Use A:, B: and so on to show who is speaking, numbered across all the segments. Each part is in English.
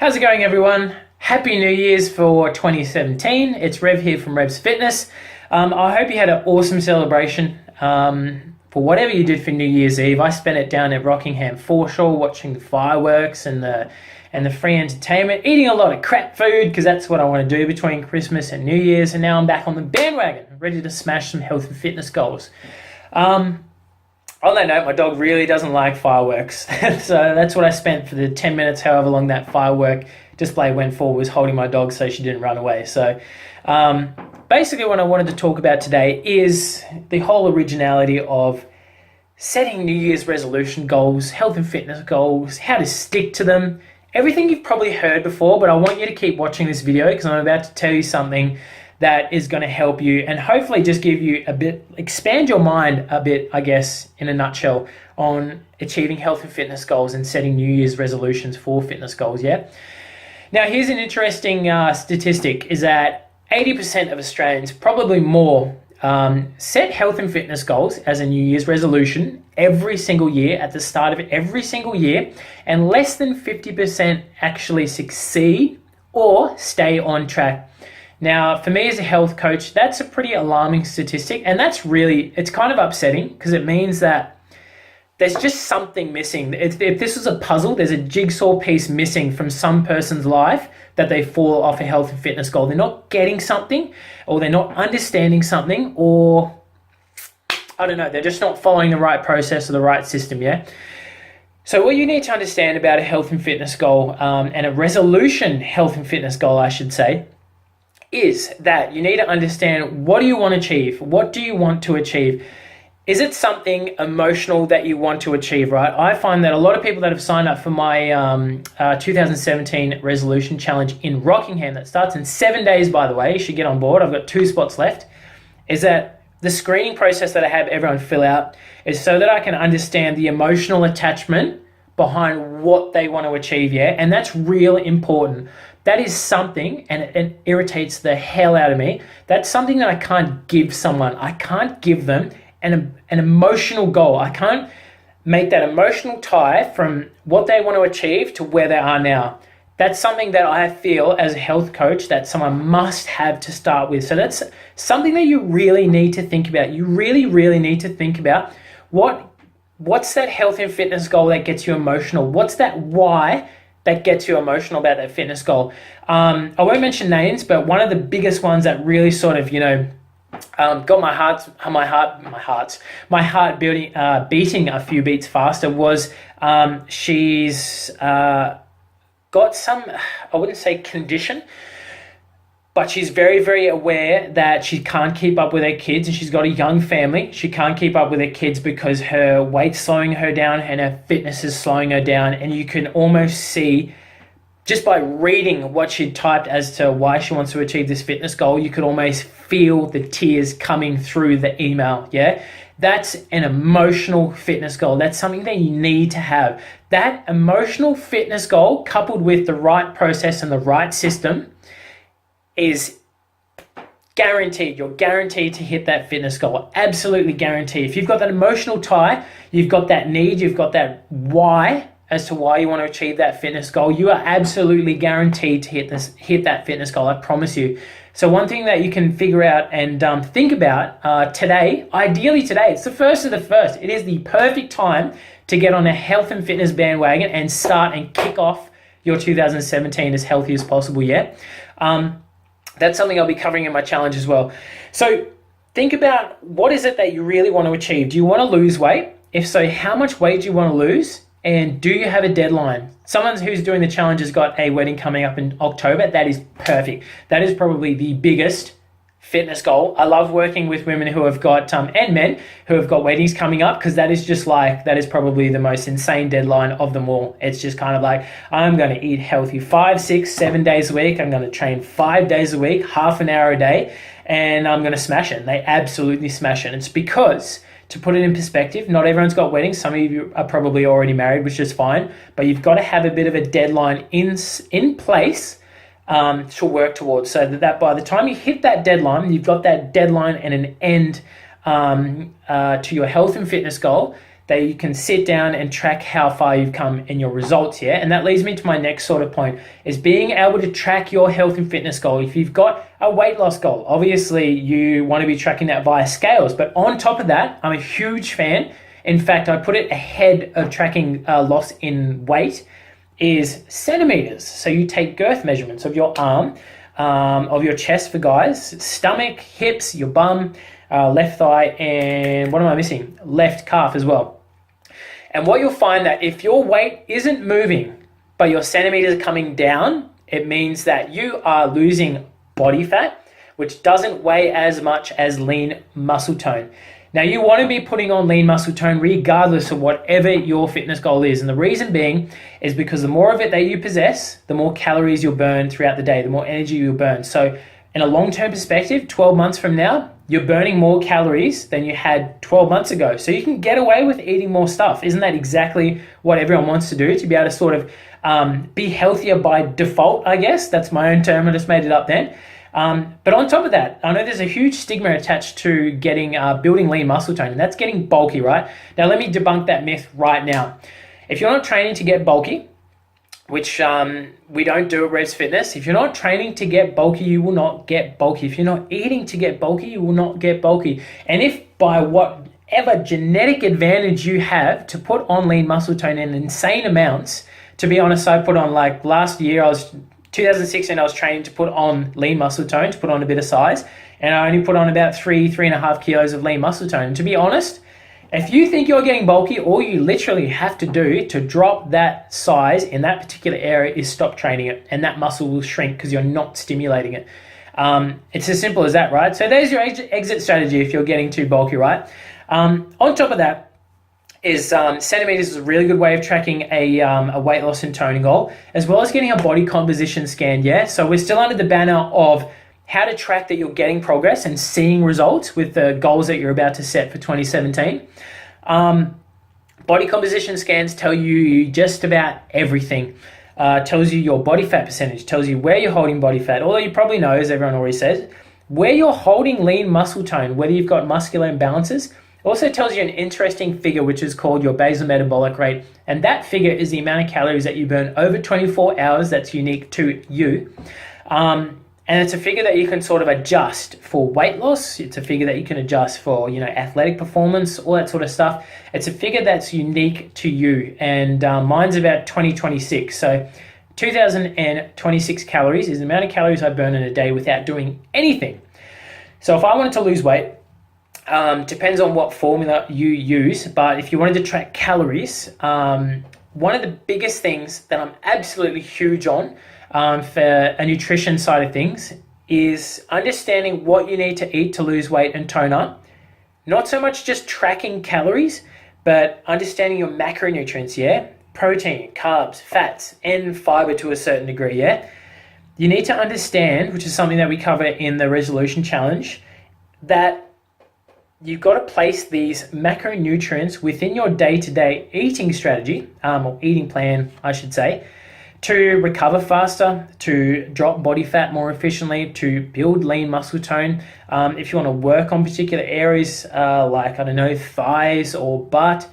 A: How's it going, everyone? Happy New Year's for 2017. It's Rev here from Rev's Fitness. I hope you had an awesome celebration for whatever you did for New Year's Eve. I spent it down at Rockingham Foreshore watching the fireworks and the free entertainment, eating a lot of crap food because that's what I want to do between Christmas and New Year's. And now I'm back on the bandwagon, ready to smash some health and fitness goals. On that note, my dog really doesn't like fireworks. So that's what I spent for the 10 minutes, however long that firework display went for, was holding my dog so she didn't run away. So basically what I wanted to talk about today is the whole originality of setting New Year's resolution goals, health and fitness goals, how to stick to them, everything you've probably heard before, but I want you to keep watching this video because I'm about to tell you something that is going to help you and hopefully just give you a bit, expand your mind a bit, I guess, in a nutshell, on achieving health and fitness goals and setting New Year's resolutions for fitness goals, yeah? Now, here's an interesting statistic, is that 80% of Australians, probably more, set health and fitness goals as a New Year's resolution every single year, at the start of every single year, and less than 50% actually succeed or stay on track. Now, for me as a health coach, that's a pretty alarming statistic, and that's really, it's kind of upsetting because it means that there's just something missing. If this was a puzzle, there's a jigsaw piece missing from some person's life that they fall off a health and fitness goal. They're not getting something, or they're not understanding something, or I don't know, they're just not following the right process or the right system, yeah? So what you need to understand about a health and fitness goal, and a resolution health and fitness goal, I should say, is that you need to understand, what do you want to achieve? What do you want to achieve? Is it something emotional that you want to achieve, right? I find that a lot of people that have signed up for my 2017 resolution challenge in Rockingham, that starts in 7 days, by the way, you should get on board. I've got 2 spots left. Is that the screening process that I have everyone fill out is so that I can understand the emotional attachment behind what they want to achieve, yeah? And that's really important. That is something, and it irritates the hell out of me. That's something that I can't give someone. I can't give them an emotional goal. I can't make that emotional tie from what they want to achieve to where they are now. That's something that I feel as a health coach that someone must have to start with. So that's something that you really need to think about. You really, really need to think about what's that health and fitness goal that gets you emotional? What's that why that gets you emotional about that fitness goal? I won't mention names, but one of the biggest ones that really sort of, got my heart beating a few beats faster was she's got some, I wouldn't say condition, but she's very, very aware that she can't keep up with her kids, and she's got a young family. She can't keep up with her kids because her weight's slowing her down and her fitness is slowing her down. And you can almost see, just by reading what she typed as to why she wants to achieve this fitness goal, you could almost feel the tears coming through the email, yeah? That's an emotional fitness goal. That's something that you need to have. That emotional fitness goal, coupled with the right process and the right system, is guaranteed. You're guaranteed to hit that fitness goal. Absolutely guaranteed. If you've got that emotional tie, you've got that need, you've got that why as to why you want to achieve that fitness goal, you are absolutely guaranteed to hit that fitness goal. I promise you. So one thing that you can figure out and think about today, ideally today, it's the first of the first. It is the perfect time to get on a health and fitness bandwagon and start and kick off your 2017 as healthy as possible, yeah? That's something I'll be covering in my challenge as well. So think about, what is it that you really want to achieve? Do you want to lose weight? If so, how much weight do you want to lose? And do you have a deadline? Someone who's doing the challenge has got a wedding coming up in October. That is perfect. That is probably the biggest fitness goal. I love working with women who have got, and men who have got weddings coming up, because that is just like, that is probably the most insane deadline of them all. It's just kind of like, I'm going to eat healthy 5, 6, 7 days a week. I'm going to train 5 days a week, half an hour a day, and I'm going to smash it. And they absolutely smash it. It's because, to put it in perspective, not everyone's got weddings. Some of you are probably already married, which is fine, but you've got to have a bit of a deadline in place to work towards, so that by the time you hit that deadline, you've got that deadline and an end to your health and fitness goal, that you can sit down and track how far you've come in your results. Yeah, and that leads me to my next sort of point, is being able to track your health and fitness goal. If you've got a weight loss goal, obviously you want to be tracking that via scales, but on top of that, I'm a huge fan. In fact, I put it ahead of tracking loss in weight, is centimeters. So you take girth measurements of your arm, of your chest for guys, stomach, hips, your bum, left thigh, and what am I missing? Left calf as well. And what you'll find that if your weight isn't moving, but your centimeters are coming down, it means that you are losing body fat, which doesn't weigh as much as lean muscle tone. Now, you want to be putting on lean muscle tone regardless of whatever your fitness goal is. And the reason being is because the more of it that you possess, the more calories you'll burn throughout the day, the more energy you'll burn. So in a long-term perspective, 12 months from now, you're burning more calories than you had 12 months ago. So you can get away with eating more stuff. Isn't that exactly what everyone wants to do? To be able to sort of be healthier by default, I guess. That's my own term. I just made it up then. But on top of that, I know there's a huge stigma attached to building lean muscle tone, and that's getting bulky, right? Now, let me debunk that myth right now. If you're not training to get bulky, which we don't do at Revs Fitness, if you're not training to get bulky, you will not get bulky. If you're not eating to get bulky, you will not get bulky. And if by whatever genetic advantage you have to put on lean muscle tone in insane amounts, to be honest, I put on, like last year, 2016, I was training to put on lean muscle tone, to put on a bit of size, and I only put on about 3.5 kilos of lean muscle tone. And to be honest, if you think you're getting bulky, all you literally have to do to drop that size in that particular area is stop training it, and that muscle will shrink because you're not stimulating it. It's as simple as that, right? So there's your exit strategy if you're getting too bulky, right? On top of that, is centimeters is a really good way of tracking a weight loss and toning goal, as well as getting a body composition scan, yeah? So we're still under the banner of how to track that you're getting progress and seeing results with the goals that you're about to set for 2017. Body composition scans tell you just about everything. Tells you your body fat percentage, tells you where you're holding body fat, although you probably know, as everyone already says, where you're holding lean muscle tone, whether you've got muscular imbalances. Also tells you an interesting figure, which is called your basal metabolic rate. And that figure is the amount of calories that you burn over 24 hours that's unique to you. And it's a figure that you can sort of adjust for weight loss. It's a figure that you can adjust for, athletic performance, all that sort of stuff. It's a figure that's unique to you. And mine's about 2026. So 2026 calories is the amount of calories I burn in a day without doing anything. So if I wanted to lose weight, depends on what formula you use, but if you wanted to track calories, one of the biggest things that I'm absolutely huge on for a nutrition side of things is understanding what you need to eat to lose weight and tone up. Not so much just tracking calories, but understanding your macronutrients, yeah? Protein, carbs, fats, and fiber to a certain degree, yeah? You need to understand, which is something that we cover in the resolution challenge, that you've got to place these macronutrients within your day-to-day eating strategy, or eating plan, I should say, to recover faster, to drop body fat more efficiently, to build lean muscle tone. If you want to work on particular areas like, thighs or butt,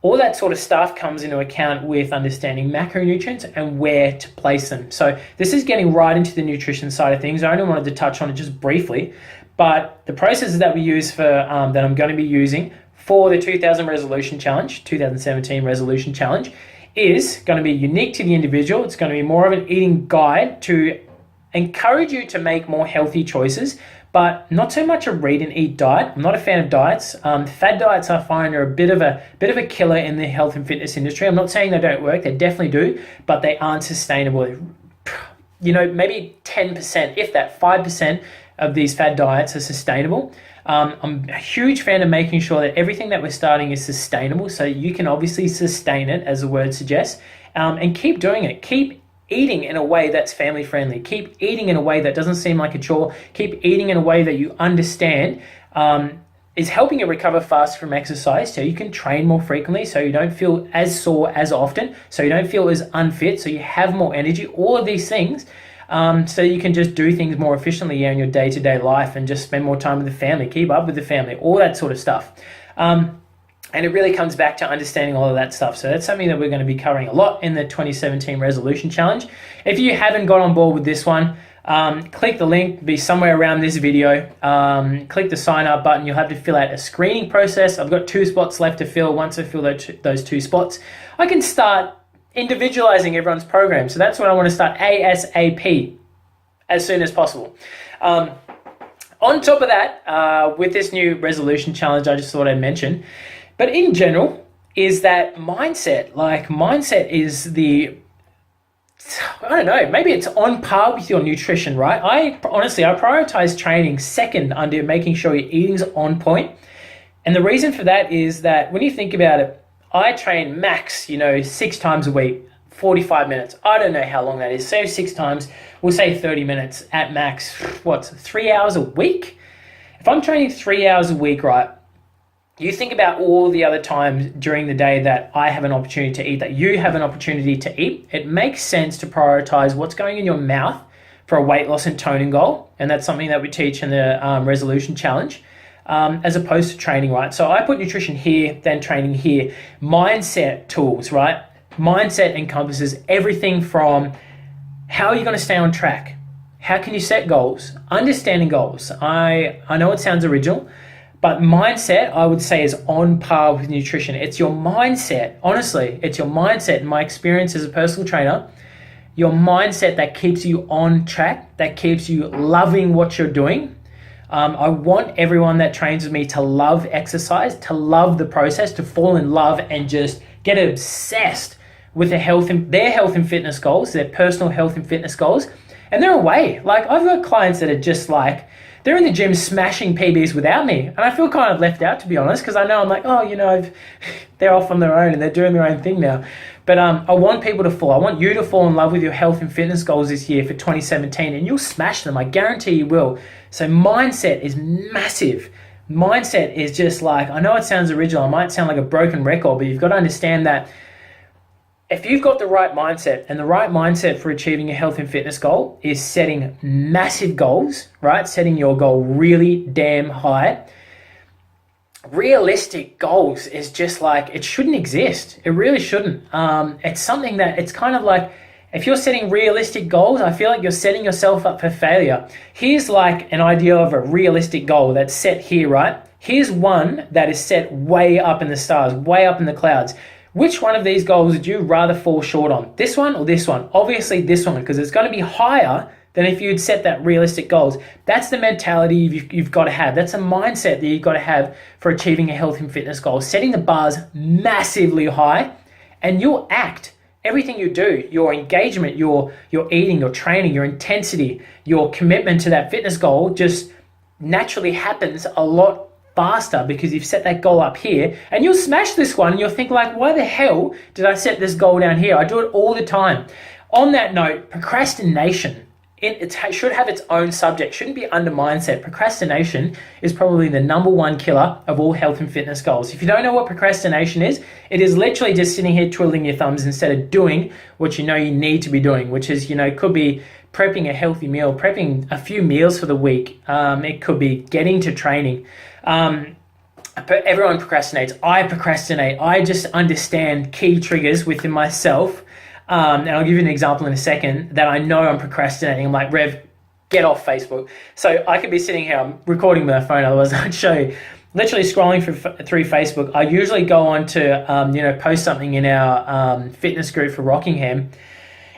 A: all that sort of stuff comes into account with understanding macronutrients and where to place them. So this is getting right into the nutrition side of things. I only wanted to touch on it just briefly, but the processes that we use for that I'm going to be using for the 2017 resolution challenge is going to be unique to the individual. It's going to be more of an eating guide to encourage you to make more healthy choices, but not so much a read and eat diet. I'm not a fan of diets. Fad diets I find are a bit of a killer in the health and fitness industry. I'm not saying they don't work, they definitely do, but they aren't sustainable. Maybe 10%, if that 5% of these fad diets are sustainable. I'm a huge fan of making sure that everything that we're starting is sustainable, so you can obviously sustain it, as the word suggests, and keep doing it. Keep eating in a way that's family friendly. Keep eating in a way that doesn't seem like a chore. Keep eating in a way that you understand is helping you recover faster from exercise, so you can train more frequently, so you don't feel as sore as often, so you don't feel as unfit, so you have more energy. All of these things, so you can just do things more efficiently in your day-to-day life and just spend more time with the family, keep up with the family, all that sort of stuff. And it really comes back to understanding all of that stuff. So that's something that we're going to be covering a lot in the 2017 resolution challenge. If you haven't got on board with this one, click the link, be somewhere around this video. Click the sign up button. You'll have to fill out a screening process. I've got 2 spots left to fill. Once I fill those 2 spots, I can start individualizing everyone's program. So that's when I want to start ASAP, as soon as possible. On top of that, with this new resolution challenge, I just thought I'd mention, but in general, is that mindset. Like, mindset is I don't know, maybe it's on par with your nutrition, right? I prioritize training second under making sure your eating's on point. And the reason for that is that when you think about it, I train max, 6 times a week, 45 minutes. I don't know how long that is. So 6 times, we'll say 30 minutes at max. 3 hours a week? If I'm training 3 hours a week, right, you think about all the other times during the day that I have an opportunity to eat, that you have an opportunity to eat. It makes sense to prioritize what's going in your mouth for a weight loss and toning goal. And that's something that we teach in the resolution challenge, as opposed to training, right? So I put nutrition here, then training here. Mindset tools, right? Mindset encompasses everything from how are you going to stay on track? How can you set goals? Understanding goals. I know it sounds original, but mindset, I would say, is on par with nutrition. It's your mindset. Honestly, it's your mindset. In my experience as a personal trainer, your mindset that keeps you on track, that keeps you loving what you're doing. I want everyone that trains with me to love exercise, to love the process, to fall in love and just get obsessed with their health and fitness goals, their personal health and fitness goals. And they're away. Like, I've got clients that are just like, they're in the gym smashing PBs without me. And I feel kind of left out, to be honest, because I know I'm like, they're off on their own and they're doing their own thing now. But I want people to fall. I want you to fall in love with your health and fitness goals this year for 2017, and you'll smash them. I guarantee you will. So mindset is massive. Mindset is just like, I know it sounds original. I might sound like a broken record, but you've got to understand that if you've got the right mindset, and the right mindset for achieving a health and fitness goal is setting massive goals, right? Setting your goal really damn high. Realistic goals is just like, it shouldn't exist. It really shouldn't. It's something that, it's kind of like, if you're setting realistic goals, I feel like you're setting yourself up for failure. Here's like an idea of a realistic goal that's set here, right? Here's one that is set way up in the stars, way up in the clouds. Which one of these goals would you rather fall short on? This one or this one? Obviously this one, because it's going to be higher than if you'd set that realistic goals. That's the mentality you've got to have. That's a mindset that you've got to have for achieving a health and fitness goal. Setting the bars massively high, and you'll act. Everything you do, your engagement, your eating, your training, your intensity, your commitment to that fitness goal just naturally happens a lot faster because you've set that goal up here, and you'll smash this one and you'll think like, why the hell did I set this goal down here? I do it all the time. On that note, procrastination, it should have its own subject, shouldn't be under mindset. Procrastination is probably the #1 killer of all health and fitness goals. If you don't know what procrastination is, it is literally just sitting here twiddling your thumbs instead of doing what you know you need to be doing, which is, could be prepping a healthy meal, prepping a few meals for the week. It could be getting to training. But everyone procrastinates. I procrastinate. I just understand key triggers within myself. And I'll give you an example in a second that I know I'm procrastinating. I'm like, Rev, get off Facebook. So I could be sitting here, I'm recording with my phone, otherwise I'd show you. Literally scrolling through Facebook. I usually go on to, post something in our fitness group for Rockingham.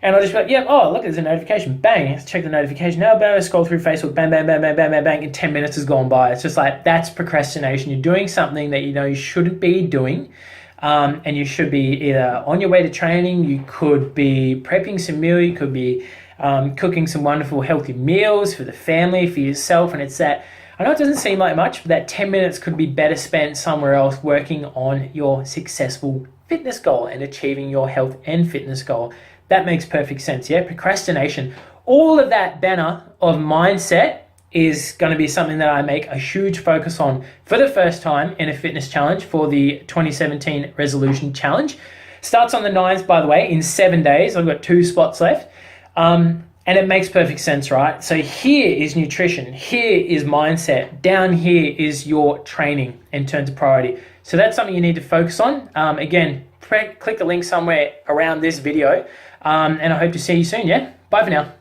A: And I'll just be like, yeah, oh, look, there's a notification. Bang, let's check the notification. Now, bang, scroll through Facebook. Bang, bang, bang, bang, bang, bang, bang. And 10 minutes has gone by. It's just like, that's procrastination. You're doing something that you shouldn't be doing. And you should be either on your way to training. You could be prepping some meal. You could be cooking some wonderful, healthy meals for the family, for yourself. And it's that, I know it doesn't seem like much, but that 10 minutes could be better spent somewhere else working on your successful fitness goal and achieving your health and fitness goal. That makes perfect sense, yeah? Procrastination. All of that banner of mindset is going to be something that I make a huge focus on for the first time in a fitness challenge for the 2017 resolution challenge. Starts on the 9th, by the way, in 7 days. I've got 2 spots left. And it makes perfect sense, right? So here is nutrition. Here is mindset. Down here is your training in terms of priority. So that's something you need to focus on. Again, click the link somewhere around this video, and I hope to see you soon. Yeah, bye for now.